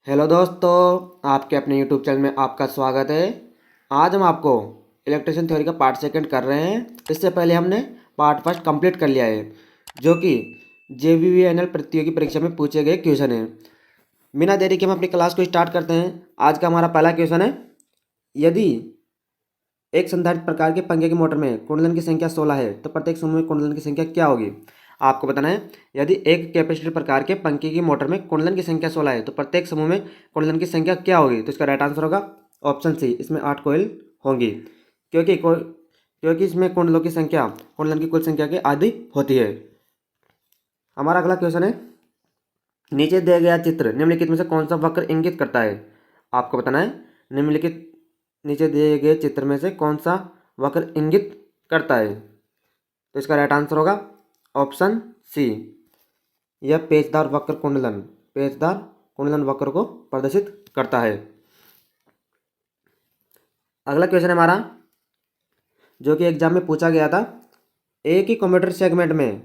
Hello दोस्तों, आपके अपने यूट्यूब चैनल में आपका स्वागत है। आज हम आपको इलेक्ट्रिशियन थ्योरी का पार्ट सेकंड कर रहे हैं। इससे पहले हमने पार्ट फर्स्ट कंप्लीट कर लिया है, जो कि JVVNL प्रतियोगी परीक्षा में पूछे गए क्वेश्चन है। बिना देरी के हम अपनी क्लास को स्टार्ट करते हैं। आज का हमारा पहला क्वेश्चन है, यदि एक संधारित्र प्रकार के पंखे की मोटर में कुंडलन की संख्या 16 है तो प्रत्येक समूह में कुंडलन की संख्या क्या होगी। आपको बताना है, यदि एक कैपेसिटर प्रकार के पंखे की मोटर में कुंडलन की संख्या 16 है तो प्रत्येक समूह में कुंडलन की संख्या क्या होगी। तो इसका राइट आंसर होगा ऑप्शन सी, इसमें 8 कोयल होंगी, क्योंकि इसमें कुंडलों की संख्या कुंडलन की कुल संख्या के आधी होती है। हमारा अगला क्वेश्चन है, नीचे दिया गया चित्र निम्नलिखित में से कौन सा वक्र इंगित करता है। आपको बताना है, निम्नलिखित नीचे दिए गए चित्र में से कौन सा वक्र इंगित करता है। तो इसका राइट आंसर होगा ऑप्शन सी, यह पेचदार कुंडलन वक्र को प्रदर्शित करता है। अगला क्वेश्चन है हमारा, जो कि एग्जाम में पूछा गया था, एक ही कम्यूटेटर सेगमेंट में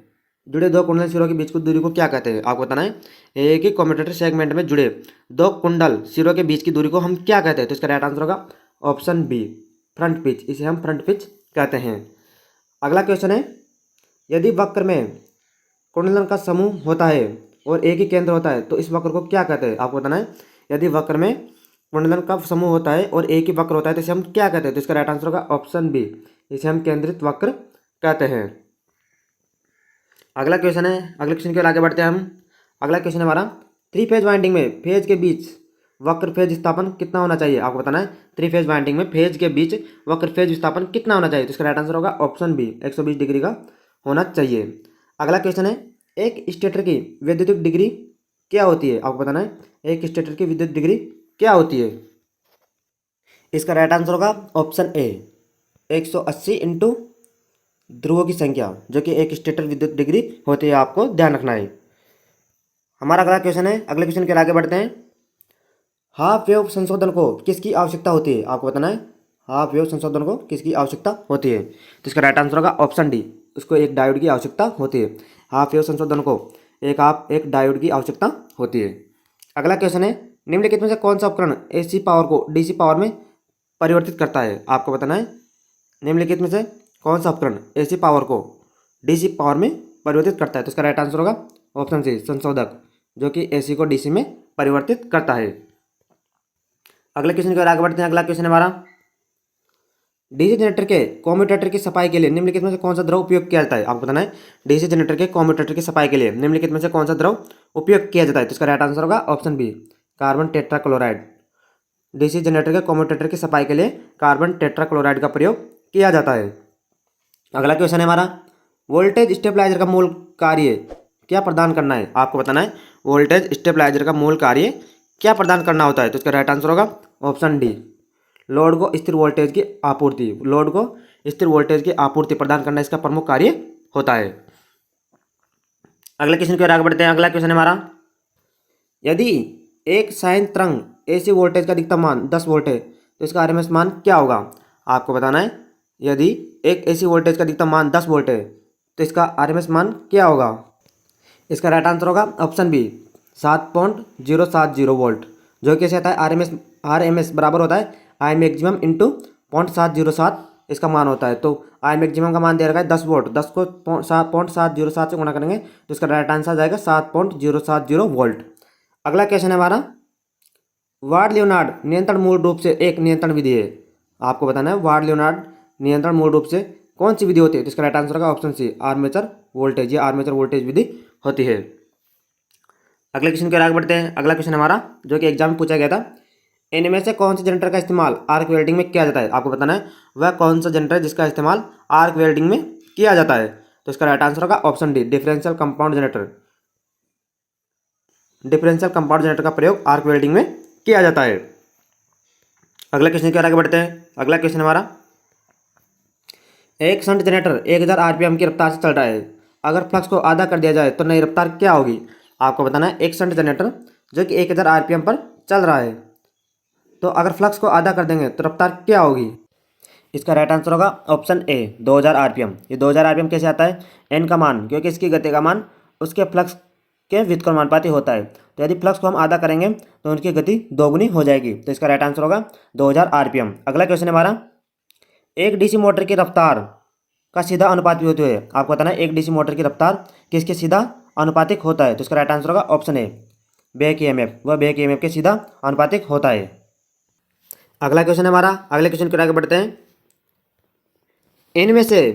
जुड़े दो कुंडल सिरों के बीच की दूरी को क्या कहते हैं। आपको बताना है, एक ही कम्यूटेटर सेगमेंट में जुड़े दो कुंडल सिरों के बीच की दूरी को हम क्या कहते हैं। तो इसका राइट आंसर होगा ऑप्शन बी, फ्रंट पिच। इसे हम फ्रंट पिच कहते हैं। अगला क्वेश्चन है, यदि वक्र में कुंडलन का समूह होता है और एक ही केंद्र होता है तो इस वक्र को क्या कहते हैं। आपको बताना है, यदि वक्र में कुंडलन का समूह होता है और एक ही वक्र होता है तो इसे हम क्या कहते हैं। तो इसका राइट आंसर होगा ऑप्शन बी, इसे हम केंद्रित वक्र कहते हैं। अगला क्वेश्चन है, अगले क्वेश्चन की ओर आगे बढ़ते हैं हम। अगला क्वेश्चन है हमारा, थ्री फेज वाइंडिंग में फेज के बीच वक्र फेज विस्थापन कितना होना चाहिए। आपको बताना है, थ्री फेज वाइंडिंग में फेज के बीच वक्र फेज विस्थापन कितना होना चाहिए। तो इसका राइट आंसर होगा ऑप्शन बी, 120 डिग्री का होना चाहिए। अगला क्वेश्चन है, एक स्टेटर की वैद्युतिक डिग्री क्या होती है। आपको बताना है, एक स्टेटर की विद्युत डिग्री क्या होती है। इसका राइट आंसर होगा ऑप्शन ए, 180 इंटू ध्रुवों की संख्या, जो कि एक स्टेटर विद्युत डिग्री होती है। आपको ध्यान रखना है। हमारा अगला क्वेश्चन है, अगले क्वेश्चन के आगे बढ़ते हैं। हाफ वेव संशोधन को किसकी आवश्यकता होती है। आपको बताना है, हाफ वेव संशोधन को किसकी आवश्यकता होती है। तो इसका राइट आंसर होगा ऑप्शन डी, उसको एक डायोड की आवश्यकता होती है। हाफ वेव संशोधन को एक डायोड की आवश्यकता होती है। अगला क्वेश्चन है, निम्नलिखित में से कौन सा उपकरण AC पावर को DC पावर में परिवर्तित करता है। आपको बताना है, निम्नलिखित में से कौन सा उपकरण AC पावर को DC पावर में परिवर्तित करता है। तो इसका राइट आंसर होगा ऑप्शन सी, संशोधक, जो कि AC को DC में परिवर्तित करता है। अगले क्वेश्चन की ओर आगे बढ़ते हैं। अगला क्वेश्चन हमारा, डीसी जनरेटर के कम्यूटेटर की सफाई के लिए निम्नलिखित में से कौन सा द्रव उपयोग किया जाता है। आपको बताना है, डीसी जनरेटर के कम्यूटेटर की सफाई के लिए निम्नलिखित में से कौन सा द्रव उपयोग किया जाता है। तो इसका राइट आंसर होगा option B, carbon tetrachloride. DC generator के कम्यूटेटर की सफाई के लिए कार्बन टेट्राक्लोराइड का प्रयोग किया जाता है। अगला क्वेश्चन है हमारा, वोल्टेज स्टेबलाइजर का मूल कार्य क्या प्रदान करना है। आपको बताना है, वोल्टेज स्टेबलाइजर का मूल कार्य क्या प्रदान करना होता है। तो इसका राइट आंसर होगा ऑप्शन डी, लोड को स्थिर वोल्टेज की आपूर्ति। लोड को स्थिर वोल्टेज की आपूर्ति प्रदान करना इसका प्रमुख कार्य होता है। अगले क्वेश्चन की ओर आगे बढ़ते हैं। अगला क्वेश्चन है हमारा, यदि एक साइन तरंग AC वोल्टेज का अधिकतम मान 10 वोल्ट है तो इसका RMS मान क्या होगा। आपको बताना है, यदि एक AC वोल्टेज का अधिकतम मान 10 वोल्ट है तो इसका RMS मान क्या होगा। इसका राइट आंसर होगा ऑप्शन बी, 7.070 वोल्ट, जो कि आता है RMS बराबर होता है आई मैक्सिमम इंटू 0.707 इसका मान होता है। तो आई मैक्सिमम का मान दे रखा है 10 वोल्ट, 10 को 7.707 से गुणा करेंगे तो इसका राइट आंसर आ जाएगा 7.070 वोल्ट। अगला क्वेश्चन है हमारा, वार्ड लियोनार्ड नियंत्रण मूल रूप से एक नियंत्रण विधि है। आपको बताना है, वार्ड लियोनार्ड नियंत्रण मूल रूप से कौन सी विधि होती है। तो इसका राइट आंसर होगा ऑप्शन सी, आर्मेचर वोल्टेज। ये आर्मेचर वोल्टेज विधि होती है। अगले क्वेश्चन की ओर आगे बढ़ते हैं। अगला क्वेश्चन हमारा, जो कि एग्जाम में पूछा गया था, इनमें से कौन से जनरेटर का इस्तेमाल आर्क वेल्डिंग में किया जाता है। आपको बताना है, वह कौन सा जनरेटर जिसका इस्तेमाल आर्क वेल्डिंग में किया जाता है। तो इसका राइट आंसर होगा option D, differential compound generator. Differential compound generator का प्रयोग आर्क वेल्डिंग में किया जाता है। अगला क्वेश्चन की ओर आगे बढ़ते हैं। अगला क्वेश्चन हमारा, एक शंट जनरेटर 1000 RPM की रफ्तार से चल रहा है, अगर फ्लक्स को आधा कर दिया जाए तो नई रफ्तार क्या होगी। आपको बताना है, एक शंट जनरेटर जो कि 1000 RPM पर चल रहा है, तो अगर फ्लक्स को आधा कर देंगे तो रफ्तार क्या होगी। इसका राइट आंसर होगा ऑप्शन ए, 2000 RPM। ये 2000 RPM कैसे आता है, एन का मान, क्योंकि इसकी गति का मान उसके फ्लक्स के व्युत्क्रमानुपाती होता है। तो यदि फ्लक्स को हम आधा करेंगे तो उनकी गति दोगुनी हो जाएगी। तो इसका राइट आंसर होगा 2000 RPM। अगला क्वेश्चन है हमारा, एक डीसी मोटर की रफ्तार का सीधा अनुपात होते हुए आपको बताना है एक डीसी मोटर की रफ्तार किसके सीधा अनुपातिक होता है। तो इसका राइट आंसर होगा ऑप्शन ए, बैक ईएमएफ। वह बैक ईएमएफ के सीधा अनुपातिक होता है। अगला क्वेश्चन है हमारा, अगले क्वेश्चन की ओर आगे बढ़ते हैं। इनमें से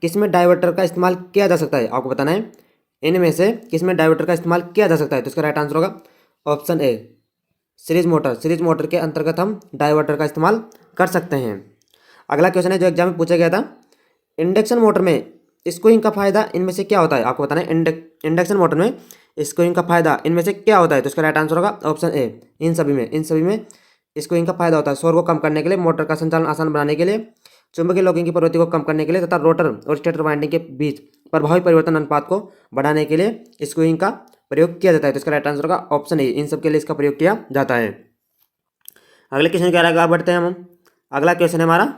किसमें डाइवर्टर का इस्तेमाल किया जा सकता है, आपको बताना है इनमें से किसमें डाइवर्टर का इस्तेमाल किया जा सकता है। तो इसका राइट आंसर होगा option A, series motor. Series motor के अंतर्गत हम डाइवर्टर का इस्तेमाल कर सकते हैं। अगला क्वेश्चन है जो एग्जाम में पूछा गया था, इंडक्शन मोटर में स्क्रूइंग का फायदा इनमें से क्या होता है, आपको बताना है इंडक्शन मोटर में स्क्रूइंग का फायदा इनमें से क्या होता है। तो इसका राइट आंसर होगा ऑप्शन ए, इन सभी में स्क्रूइंग का फायदा होता है शोर को कम करने के लिए, मोटर का संचालन आसान बनाने के लिए, चुंबकीय लॉकिंग की प्रवृत्ति को कम करने के लिए तथा रोटर और स्टेटर वाइंडिंग के बीच प्रभावी परिवर्तन अनुपात को बढ़ाने के लिए स्क्रूइंग का प्रयोग किया जाता है। तो इसका राइट आंसर होगा ऑप्शन ए, इन सब के लिए इसका प्रयोग किया जाता है। अगले क्वेश्चन के आगे बढ़ते हैं हम। अगला क्वेश्चन है हमारा,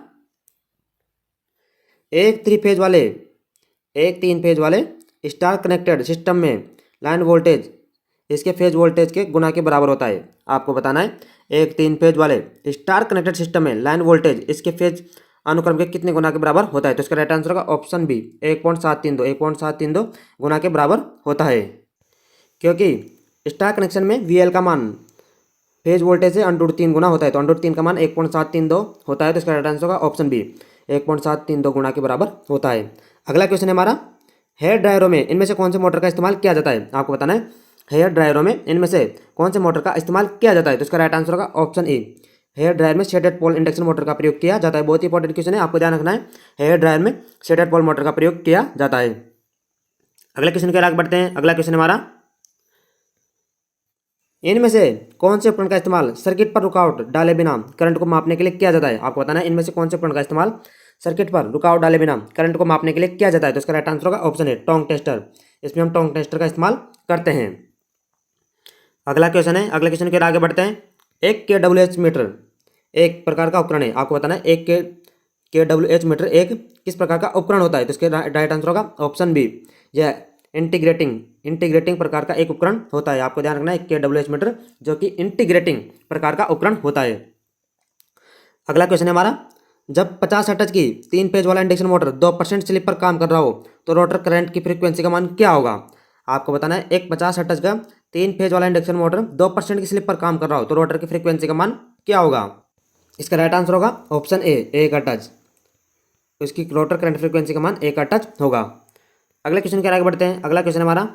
एक तीन फेज वाले स्टार कनेक्टेड सिस्टम में लाइन वोल्टेज इसके फेज वोल्टेज के गुना के बराबर होता है। आपको बताना है एक 3 फेज वाले स्टार कनेक्टेड सिस्टम में लाइन वोल्टेज इसके फेज अनुक्रम के कितने गुना के बराबर होता है। तो इसका राइट आंसर होगा ऑप्शन बी, 1.732 गुना के बराबर होता है। क्योंकि स्टार कनेक्शन में VL का मान फेज वोल्टेज से √3 गुना होता है, तो √3 का मान 1.732 होता है। तो इसका राइट आंसर होगा ऑप्शन बी, 1.732 गुना के बराबर होता है। अगला क्वेश्चन है हमारा, हेयर ड्रायरों में इनमें से कौन से मोटर का इस्तेमाल किया जाता है। आपको बताना है हेयर ड्रायरों में इनमें से कौन से मोटर का इस्तेमाल किया जाता है। तो इसका राइट आंसर होगा ऑप्शन ए, हेयर ड्रायर में शेडेड पोल इंडक्शन मोटर का प्रयोग किया जाता है। बहुत ही इंपॉर्टेंट क्वेश्चन है, आपको ध्यान रखना है हेयर ड्रायर में शेडेड पोल मोटर का प्रयोग किया जाता है। अगले क्वेश्चन के आगे बढ़ते हैं। अगला क्वेश्चन हमारा, इनमें से कौन से उपकरण का इस्तेमाल सर्किट पर रुकावट डाले बिना करंट को मापने के लिए किया जाता है। आपको बताना है इनमें से कौन से उपकरण का इस्तेमाल सर्किट पर रुकावट डाले बिना करंट को मापने के लिए किया जाता है। तो इसका राइट आंसर होगा ऑप्शन ए, टोंग टेस्टर। इसमें हम टोंग टेस्टर का इस्तेमाल करते हैं। अगला क्वेश्चन है, अगले क्वेश्चन के आगे बढ़ते हैं। एक KWH मीटर एक प्रकार का उपकरण है। आपको बताना है एक KWH मीटर एक किस प्रकार का उपकरण होता है। तो इसके राइट आंसर होगा ऑप्शन बी, यह इंटीग्रेटिंग प्रकार का एक उपकरण होता है। आपको ध्यान रखना है KWH मीटर जो कि इंटीग्रेटिंग प्रकार का उपकरण होता है। अगला क्वेश्चन है हमारा, जब 50 हर्ट्ज की 3 फेज वाला इंडक्शन मोटर 2% स्लिप पर काम कर रहा हो तो रोटर करंट की फ्रीक्वेंसी का मान क्या होगा। आपको बताना है एक 50 हर्ट्ज का 3 फेज वाला इंडक्शन मोटर 2% की स्लिप पर काम कर रहा हो तो रोटर की फ्रीक्वेंसी का मान क्या होगा। इसका राइट आंसर होगा ऑप्शन ए, 1 हर्ट्ज। तो इसकी रोटर करंट फ्रीक्वेंसी का मान 1 हर्ट्ज होगा। अगले क्वेश्चन के आगे बढ़ते हैं। अगला क्वेश्चन हमारा,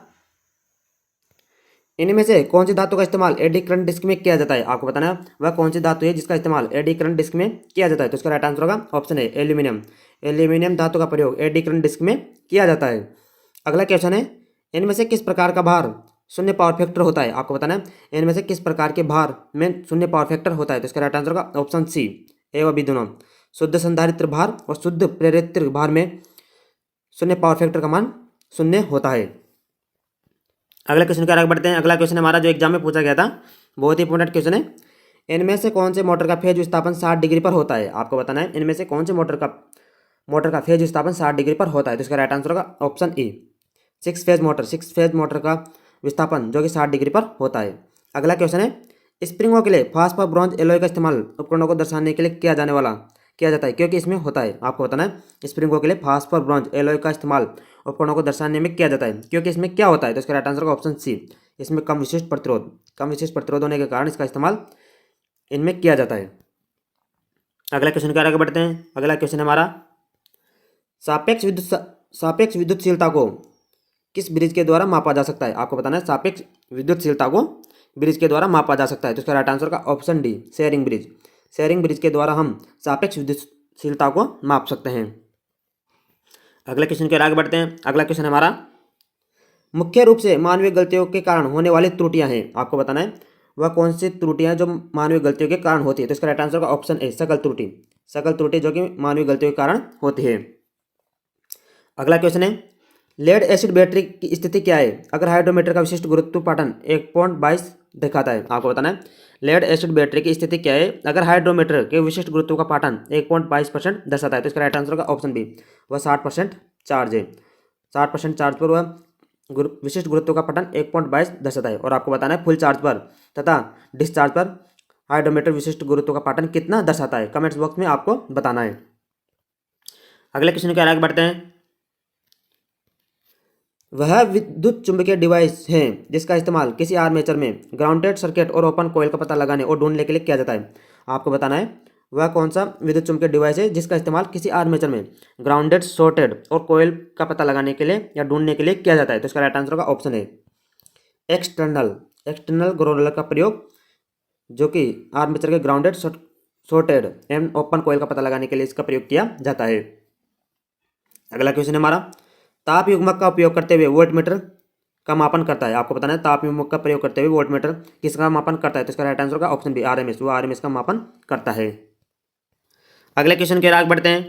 इनमें से कौन सी धातु का इस्तेमाल एडी करंट डिस्क में किया जाता है। आपको बताना है वह कौन सी धातु है जिसका इस्तेमाल एडी करंट डिस्क में किया जाता है। तो इसका राइट आंसर होगा ऑप्शन ए, एल्यूमिनियम। एल्यूमिनियम धातु का प्रयोग एडी करंट डिस्क में किया जाता है। अगला क्वेश्चन है, इनमें से किस प्रकार का भार शून्य पावर फैक्टर होता है। आपको बताना है इनमें से किस प्रकार के भार में शून्य पावर फैक्टर होता है। तो इसका राइट आंसर होगा ऑप्शन सी, ए व बी दोनों। शुद्ध संधारित्र भार और शुद्ध प्रेरित्र भार में शून्य पावर फैक्टर का मान शून्य होता है। अगले क्वेश्चन के आगे बढ़ते हैं। अगला क्वेश्चन हमारा जो एग्जाम में पूछा गया था, बहुत ही इंपॉर्टेंट क्वेश्चन है। इनमें से कौन से मोटर का फेज विस्थापन 60 डिग्री पर होता है। आपको बताना है इनमें से कौन से मोटर का फेज विस्थापन 60 डिग्री पर होता है। तो इसका राइट आंसर होगा ऑप्शन ई, 6 फेज मोटर का विस्थापन जो कि 60 डिग्री पर होता है। अगला क्वेश्चन है, स्प्रिंगों के लिए फास्फर ब्रॉन्ज एलॉय का इस्तेमाल उपकरणों को दर्शाने के लिए किया जाता है क्योंकि इसमें होता है। आपको बताना है स्प्रिंगों के लिए फास्फर ब्रॉन्ज एलॉय का इस्तेमाल उपकरणों को दर्शाने में किया जाता है क्योंकि इसमें क्या होता है। तो इसका राइट आंसर का ऑप्शन सी, इसमें कम विशिष्ट प्रतिरोध होने के कारण इसका इस्तेमाल इनमें किया जाता है। अगला क्वेश्चन के आगे बढ़ते हैं। अगला क्वेश्चन हमारा, सापेक्ष विद्युतशीलता को किस ब्रिज के द्वारा मापा जा सकता है। आपको बताना है सापेक्ष विद्युतशीलता को ब्रिज के द्वारा मापा जा सकता है। तो इसका राइट आंसर का ऑप्शन डी, शेयरिंग ब्रिज के द्वारा हम सापेक्ष विद्युतशीलता को माप सकते हैं। अगले क्वेश्चन के आगे बढ़ते हैं। अगला क्वेश्चन हमारा, मुख्य रूप से मानवीय गलतियों के कारण होने वाली त्रुटियां हैं। आपको बताना है वह कौन सी त्रुटियां जो मानवीय गलतियों के कारण होती है। तो इसका राइट आंसर का ऑप्शन ए, सकल त्रुटि जो कि मानवीय गलतियों के कारण होती है। अगला क्वेश्चन है, लेड एसिड बैटरी की स्थिति क्या है अगर हाइड्रोमीटर का विशिष्ट गुरुत्व पाटन 1.22 दिखाता है। आपको बताना है लेड एसिड बैटरी की स्थिति क्या है अगर हाइड्रोमीटर के विशिष्ट गुरुत्व का पाटन 1.22% दर्शाता है। तो इसका राइट आंसर का ऑप्शन बी, वह 60% चार्ज है। 60% चार्ज पर वह विशिष्ट गुरुत्व का पठन 1.22 दर्शाता है। और आपको बताना है फुल चार्ज पर तथा डिस्चार्ज पर हाइड्रोमीटर विशिष्ट गुरुत्व का पाटन कितना दर्शाता है। कमेंट्स बॉक्स में आपको बताना है। अगले क्वेश्चन के आगे बढ़ते हैं। वह विद्युत चुंबकीय डिवाइस है जिसका इस्तेमाल किसी आर्मेचर में ग्राउंडेड सर्किट और ओपन कॉइल का पता लगाने और ढूंढने के लिए किया जाता है। आपको बताना है वह कौन सा विद्युत चुंबकीय डिवाइस है जिसका इस्तेमाल किसी आर्मेचर में ग्राउंडेड शॉर्टेड और कॉइल का पता लगाने के लिए या ढूंढने के लिए किया जाता है। तो इसका राइट आंसर का ऑप्शन है एक्सटर्नल एक्सटर्नल ग्रोलर का प्रयोग, जो कि आर्मेचर के grounded shorted and open coil का पता लगाने के लिए इसका प्रयोग किया जाता है। अगला क्वेश्चन है हमारा, ताप युग्मक का उपयोग करते हुए वोल्टमीटर का मापन करता है। आपको बताना है ताप युग्मक का प्रयोग करते हुए वोल्टमीटर किसका मापन करता है। तो इसका राइट आंसर का ऑप्शन बी आरएमएस, वो आरएमएस का मापन करता है। अगले क्वेश्चन के आगे बढ़ते हैं।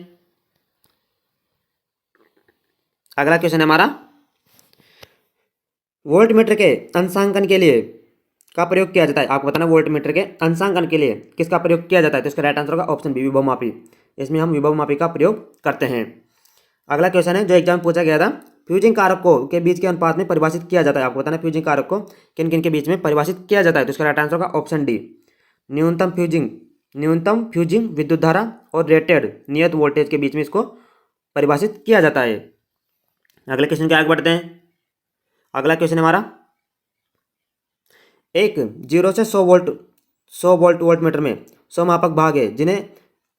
अगला क्वेश्चन है हमारा, वोल्टमीटर के अंशांकन के लिए का प्रयोग किया जाता है। आपको बताना वोल्टमीटर के अंशांकन के लिए किसका प्रयोग किया जाता है। तो इसका राइट आंसर का ऑप्शन बी विभव मापी, इसमें हम विभव मापी का प्रयोग करते हैं। अगला क्वेश्चन है जो एग्जाम पूछा गया था, फ्यूजिंग कारक को के बीच के अनुपात में परिभाषित किया जाता है। आपको बताना फ्यूजिंग कारक को किन किन के बीच में परिभाषित किया जाता है। तो इसका राइट आंसर का ऑप्शन डी न्यूनतम फ्यूजिंग विद्युत धारा और रेटेड नियत वोल्टेज के बीच में इसको परिभाषित किया जाता है। अगले क्वेश्चन के आगे बढ़ते हैं। अगला क्वेश्चन हमारा, एक 0 से 100 वोल्ट वोल्टमीटर में 100 मापक भाग है जिन्हें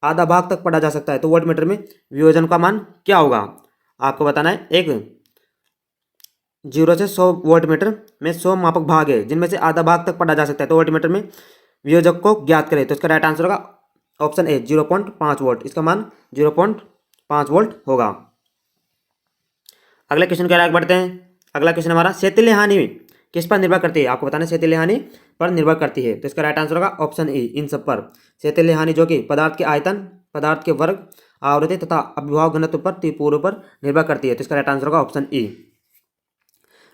आधा भाग तक पढ़ा जा सकता है। तो वोल्टमीटर में वियोजन का मान क्या होगा। आपको बताना है एक 0 से 100 वोल्टमीटर में 100 मापक भाग है जिनमें से आधा भाग तक पढ़ा जा सकता है। तो वोल्टमीटर में वियोजक को ज्ञात करें। तो इसका राइट आंसर का ऑप्शन ए 0.5 वोल्ट, इसका मान 0.5 वोल्ट होगा। अगले क्वेश्चन के आगे बढ़ते हैं। अगला क्वेश्चन हमारा, शेतील्य हानि किस पर निर्भर करती है। आपको बताना है शेतील्य हानि पर निर्भर करती है। तो इसका राइट आंसर होगा ऑप्शन ई इन सब पर। शेतील्य हानि जो कि पदार्थ के आयतन, पदार्थ के वर्ग, आवृत्ति तथा अभिभाव घनत्व पर त्रिपुरों पर निर्भर करती है। तो इसका राइट आंसर होगा ऑप्शन ई।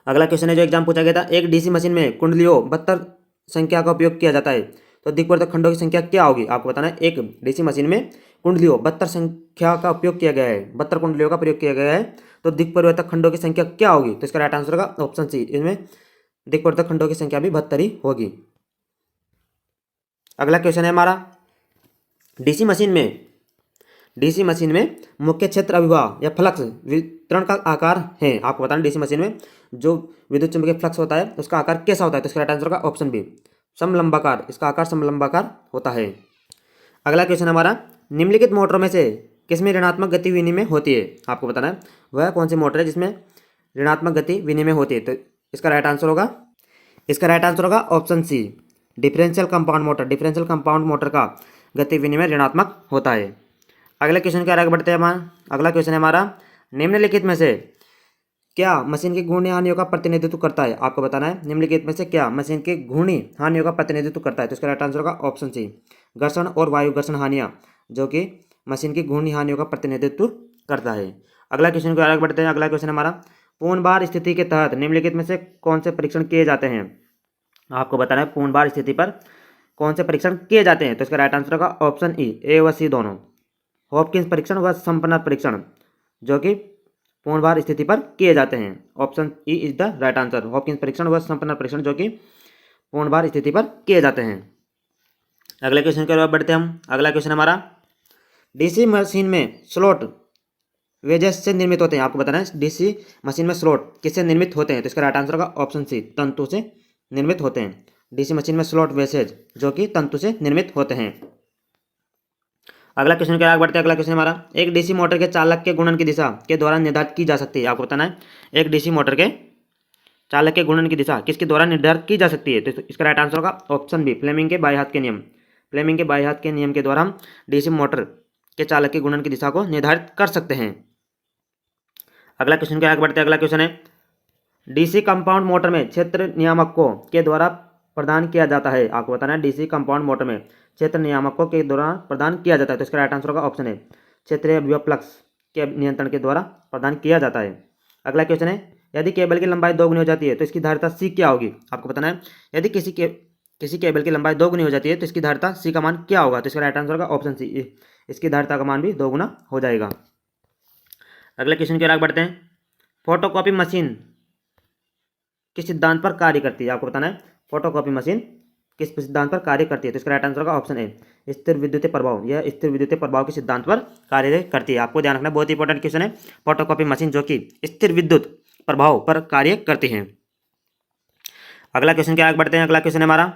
अगला क्वेश्चन है जो एग्जाम पूछा गया था, एक डीसी मशीन में कुंडलियों 72 संख्या का उपयोग किया जाता है। तो दिक्वर्तक खंडों की संख्या क्या होगी। आपको बताना है एक डीसी मशीन में कुंडलियों 72 संख्या का उपयोग किया गया है, 72 कुंडलियों का प्रयोग किया गया है। तो दिक्परिवर्तक खंडों की संख्या क्या होगी। तो इसका राइट आंसर होगा ऑप्शन सी, इसमें दिक्वर्तक खंडों की संख्या भी 72 ही होगी। अगला क्वेश्चन है हमारा, डीसी मशीन में मुख्य क्षेत्र अभिभाव या फ्लक्स वितरण का आकार है। आपको बताना डीसी मशीन में जो विद्युत चुंबकीय फ्लक्स होता है उसका आकार कैसा होता है। तो इसका राइट आंसर का ऑप्शन बी समलंबाकार, इसका आकार समलंबाकार होता है। अगला क्वेश्चन हमारा, निम्नलिखित मोटरों में से किसमें ऋणात्मक गति विनिमय होती है। आपको बताना है वह कौन सी मोटर है जिसमें ऋणात्मक गति विनिमय होती है। तो इसका राइट आंसर होगा option C differential compound motor. Differential compound motor का गति विनिमय ऋणात्मक होता है। अगले क्वेश्चन के आगे बढ़ते हैं हमारा। अगला क्वेश्चन है हमारा, निम्नलिखित में से क्या मशीन की घूर्णी हानियों का प्रतिनिधित्व करता है। आपको बताना है निम्नलिखित में से क्या मशीन की घूर्णी हानियों का प्रतिनिधित्व करता है। तो इसका राइट आंसर होगा ऑप्शन सी घर्षण और वायु घर्षण हानियाँ, जो कि मशीन की घूर्णी हानियों का प्रतिनिधित्व करता है। अगला क्वेश्चन को आगे बढ़ते हैं। अगला क्वेश्चन हमारा, पूर्ण भार स्थिति के तहत निम्नलिखित में से कौन से परीक्षण किए जाते हैं। आपको बताना है पूर्ण भार स्थिति पर कौन से परीक्षण किए जाते हैं। तो इसका राइट आंसर होगा ऑप्शन ई ए व सी दोनों, हॉपकिंस परीक्षण व संपन्नता परीक्षण, जो कि पूर्ण भार स्थिति पर किए जाते हैं। Option E is the right answer, Hopkins परीक्षण व संपन्नता परीक्षण जो कि पूर्ण भार स्थिति पर किए जाते हैं। अगले क्वेश्चन की ओर बढ़ते हैं हम। अगला क्वेश्चन हमारा, डीसी मशीन में स्लॉट वेजेस से निर्मित होते हैं। आपको बताना है डीसी मशीन में स्लॉट किससे निर्मित होते हैं। तो इसका राइट आंसर होगा ऑप्शन सी तंतु से निर्मित होते हैं। डीसी मशीन में स्लॉट वेसेज जो कि तंतु से निर्मित होते हैं। अगला क्वेश्चन के आगे बढ़ते हैं। अगला क्वेश्चन हमारा, एक डीसी मोटर के चालक के घूर्णन की दिशा के द्वारा निर्धारित की जा सकती है। आपको बताना है एक डीसी मोटर के चालक के घूर्णन की दिशा किसके द्वारा निर्धारित की जा सकती है। तो इसका राइट आंसर होगा ऑप्शन बी फ्लेमिंग के बाएं हाथ के नियम। फ्लेमिंग के बाएं हाथ के नियम के द्वारा हम डीसी मोटर के चालक के घूर्णन की दिशा को निर्धारित कर सकते हैं। अगला क्वेश्चन के आगे बढ़ते हैं। अगला क्वेश्चन है, डीसी कंपाउंड मोटर में क्षेत्र नियामकों के द्वारा प्रदान किया जाता है। आपको बताना है डीसी कंपाउंड मोटर में क्षेत्र नियामकों के द्वारा प्रदान किया जाता है। तो इसका राइट आंसर होगा ऑप्शन है क्षेत्रीय विभव फ्लक्स के नियंत्रण के द्वारा प्रदान किया जाता है। अगला क्वेश्चन है, यदि केबल की लंबाई 2 गुनी हो जाती है तो इसकी धारिता सी क्या होगी। आपको बताना है यदि किसी केबल की लंबाई 2 गुनी हो जाती है तो इसकी धारिता सी का मान क्या होगा। तो इसका राइट आंसर होगा ऑप्शन सी इसकी धारिता का मान भी 2 गुना हो जाएगा। अगले क्वेश्चन की ओर आगे बढ़ते हैं। फोटोकॉपी मशीन किस सिद्धांत पर कार्य करती है? आपको बताना है फोटोकॉपी मशीन किस सिद्धांत पर कार्य करती है? तो इसका राइट आंसर होगा ऑप्शन ए, स्थिर विद्युत प्रभाव। यह स्थिर विद्युत प्रभाव के सिद्धांत पर कार्य करती है। आपको ध्यान रखना, बहुत ही इंपॉर्टेंट क्वेश्चन है। फोटोकॉपी मशीन जो कि स्थिर विद्युत प्रभाव पर कार्य करती है। अगला क्वेश्चन क्या, आगे बढ़ते हैं। अगला क्वेश्चन है हमारा,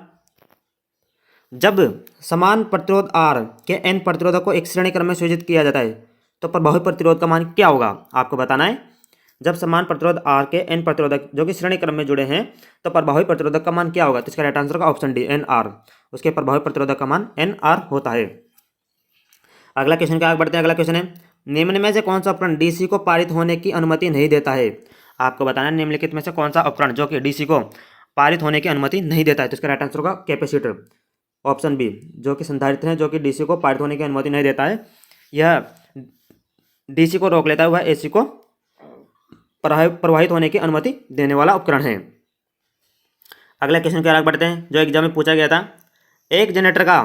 जब समान प्रतिरोध R के n प्रतिरोधक को एक श्रेणी क्रम में संयोजित किया जाता है तो प्रभावी प्रतिरोध का मान क्या होगा? आपको बताना है, जब समान प्रतिरोध R के n प्रतिरोधक जो कि श्रेणी क्रम में जुड़े हैं तो प्रभावी प्रतिरोधक का मान क्या होगा? तो इसका राइट आंसर का ऑप्शन डी, NR। उसके प्रभावी प्रतिरोधक का मान NR होता है। अगला क्वेश्चन क्या, आगे बढ़ते हैं। अगला क्वेश्चन है, निम्न में से कौन सा उपकरण डीसी को पारित होने की अनुमति नहीं देता है? आपको बताना है निम्नलिखित में से कौन सा उपकरण जो कि डीसी को पारित होने की अनुमति नहीं देता है? तो इसका राइट आंसर होगा कैपेसिटर, ऑप्शन बी, जो कि संधारित्र है जो कि डीसी को पारित होने की अनुमति नहीं देता है। यह डीसी को रोक लेता है, वह एसी को प्रवाहित होने की अनुमति देने वाला उपकरण है। अगला क्वेश्चन क्या, आगे बढ़ते हैं, जो एग्जाम में पूछा गया था। एक जनरेटर का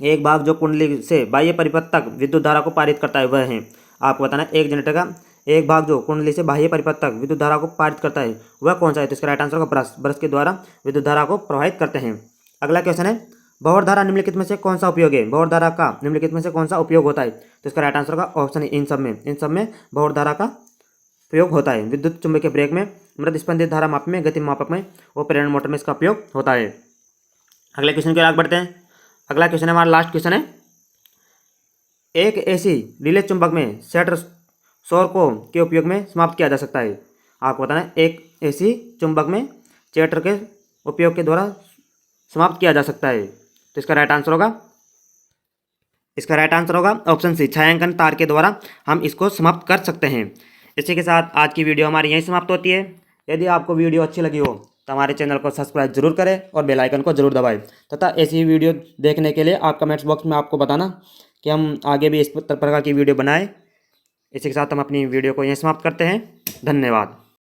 एक भाग जो कुंडली से बाह्य परिपथ तक विद्युत धारा को पारित करता है वह है? आपको बताना है एक जनरेटर का एक भाग जो कुंडली से बाह्य परिपथ तक विद्युत धारा को पारित करता है वह कौन सा है? तो इसका राइट आंसर होगा ब्रश। ब्रश के द्वारा विद्युत धारा को प्रवाहित करते हैं। अगला क्वेश्चन है, भंवर धारा निम्नलिखित में से कौन सा उपयोग है? भंवर धारा का निम्नलिखित में से कौन सा उपयोग होता है? तो इसका राइट आंसर का ऑप्शन इन सब में भंवर धारा का प्रयोग होता है। विद्युत चुंबकीय ब्रेक में, मृद स्पंदित धारा माप में, गति मापक में और प्रेरण मोटर में इसका उपयोग होता है। अगले क्वेश्चन के आगे बढ़ते हैं। अगला क्वेश्चन हमारा लास्ट क्वेश्चन है, एक एसी रिले चुंबक में स्टेटर शोर को के उपयोग में समाप्त किया जा सकता है? आपको बताना है एक एसी चुंबक में स्टेटर के उपयोग के द्वारा समाप्त किया जा सकता है। तो इसका राइट आंसर होगा ऑप्शन सी, छायांकन तार के द्वारा हम इसको समाप्त कर सकते हैं। इसी के साथ आज की वीडियो हमारी यहीं समाप्त होती है। यदि आपको वीडियो अच्छी लगी हो तो हमारे चैनल को सब्सक्राइब जरूर करें और बेल आइकन को जरूर दबाएं तथा ऐसी ही वीडियो देखने के लिए आप कमेंट्स बॉक्स में आपको बताना कि हम आगे भी इस प्रकार की वीडियो बनाएं। इसी के साथ हम अपनी वीडियो को यहीं समाप्त करते हैं। धन्यवाद।